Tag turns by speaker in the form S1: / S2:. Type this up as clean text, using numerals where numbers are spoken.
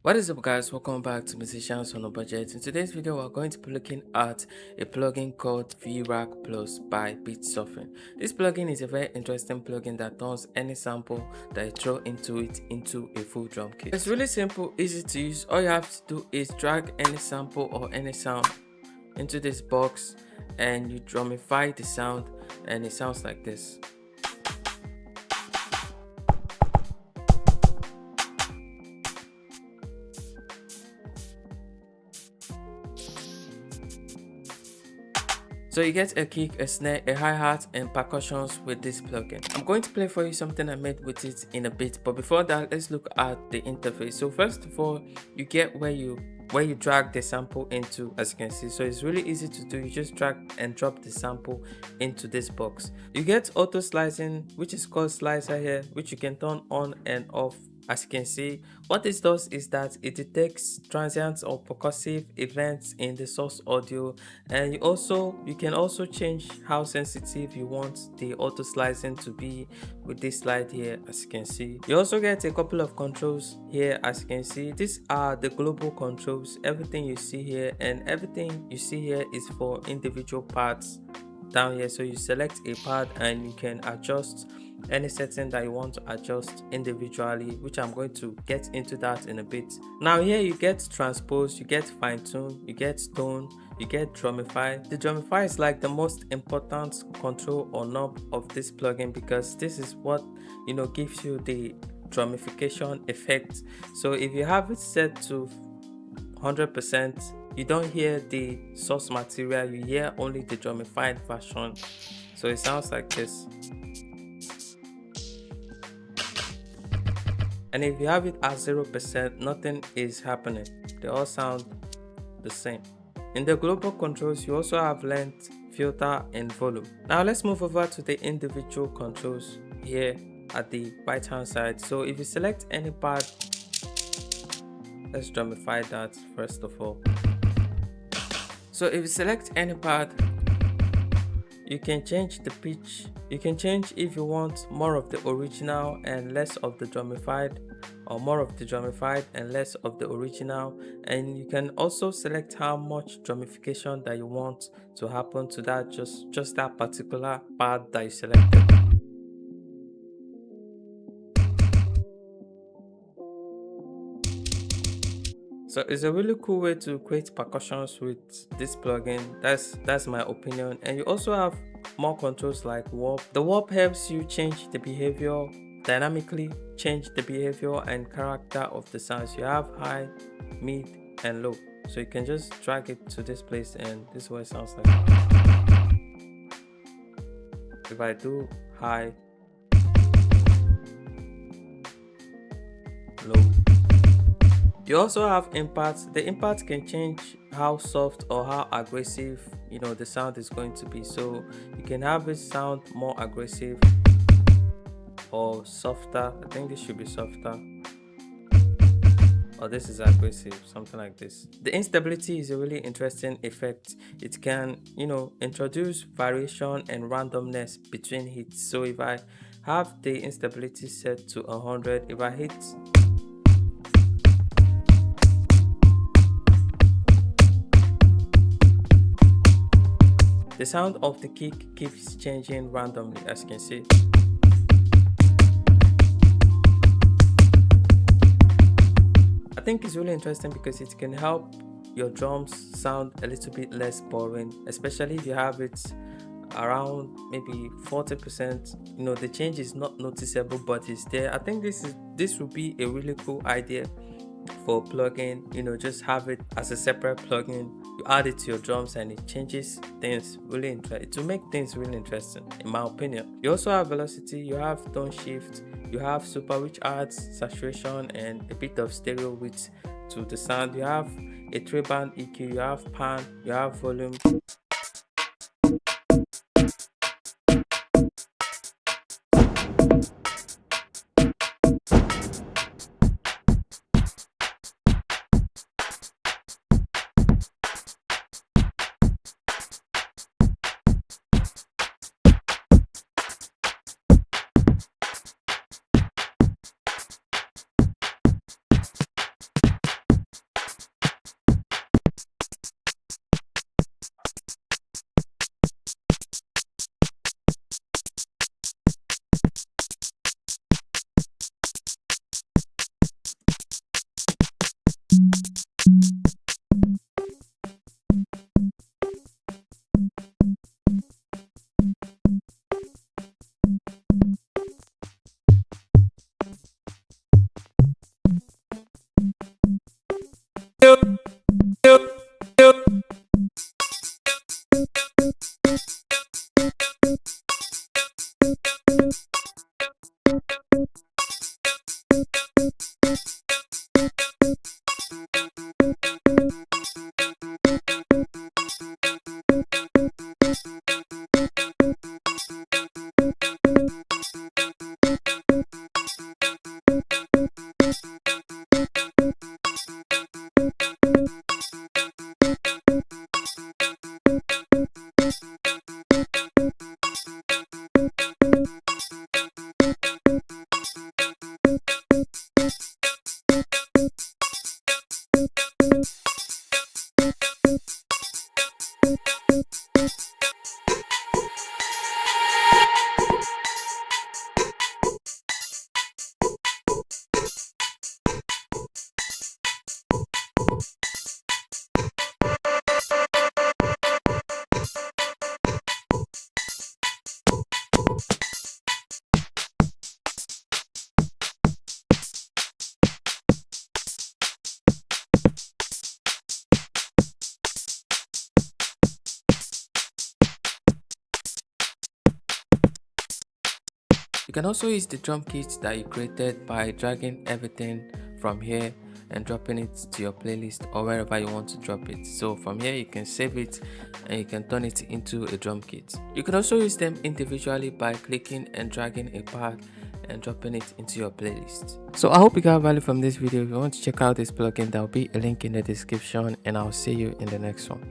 S1: What is up guys, welcome back to Musicians on a Budget. In today's video we're going to be looking at a plugin called VRAC Plus by Beatsurfing. This plugin is a very interesting plugin that turns any sample that you throw into it into a full drum kit. It's really simple, easy to use. All you have to do is drag any sample or any sound into this box and you drumify the sound and it sounds like this. So you get a kick, a snare, a hi-hat and percussions with this plugin. I'm going to play for you something I made with it in a bit, but before that let's look at the interface. So first of all, you get where you drag the sample into, as you can see. So it's really easy to do. You just drag and drop the sample into this box. You get auto slicing, which is called slicer here, which you can turn on and off. As you can see, what this does is that it detects transients or percussive events in the source audio, and you can also change how sensitive you want the auto slicing to be with this slide here. As you can see, you also get a couple of controls here. As you can see, these are the global controls. Everything you see here and everything you see here is for individual parts down here. So you select a part and you can adjust any setting that you want to adjust individually, which I'm going to get into that in a bit. Now here you get transpose, you get fine tune, you get tone, you get drumify. The drumify is like the most important control or knob of this plugin because this is what gives you the drumification effect. So if you have it set to 100%, you don't hear the source material, you hear only the drumified version. So it sounds like this. And if you have it at 0%, nothing is happening. They all sound the same. In the global controls, you also have length, filter, and volume. Now let's move over to the individual controls here at the right hand side. So if you select any part, let's drumify that first of all. So if you select any part, you can change the pitch. You can change if you want more of the original and less of the drumified, or more of the drumified and less of the original. And you can also select how much drumification that you want to happen to that just that particular part that you selected. So it's a really cool way to create percussions with this plugin. That's my opinion. And you also have more controls like warp. The warp helps you change the behavior, dynamically change the behavior and character of the sounds. You have high, mid and low. So you can just drag it to this place and this is what it sounds like. If I do high, low. You also have impacts. The impact can change how soft or how aggressive the sound is going to be. So you can have it sound more aggressive or softer. I think this should be softer, or this is aggressive, something like this. The instability is a really interesting effect. It can introduce variation and randomness between hits. So if I have the instability set to 100, if I hit the sound of the kick keeps changing randomly, as you can see. I think it's really interesting because it can help your drums sound a little bit less boring, especially if you have it around maybe 40%. The change is not noticeable, but it's there. I think this would be a really cool idea for plugin. Just have it as a separate plugin. You add it to your drums and it changes things really interesting, to make things really interesting, in my opinion. You also have velocity, you have tone shift, you have super, which adds saturation and a bit of stereo width to the sound. You have a 3-band EQ, you have pan, you have volume. You can also use the drum kit that you created by dragging everything from here and dropping it to your playlist or wherever you want to drop it. So from here you can save it and you can turn it into a drum kit. You can also use them individually by clicking and dragging a part and dropping it into your playlist. So I hope you got value from this video. If you want to check out this plugin, there will be a link in the description, and I'll see you in the next one.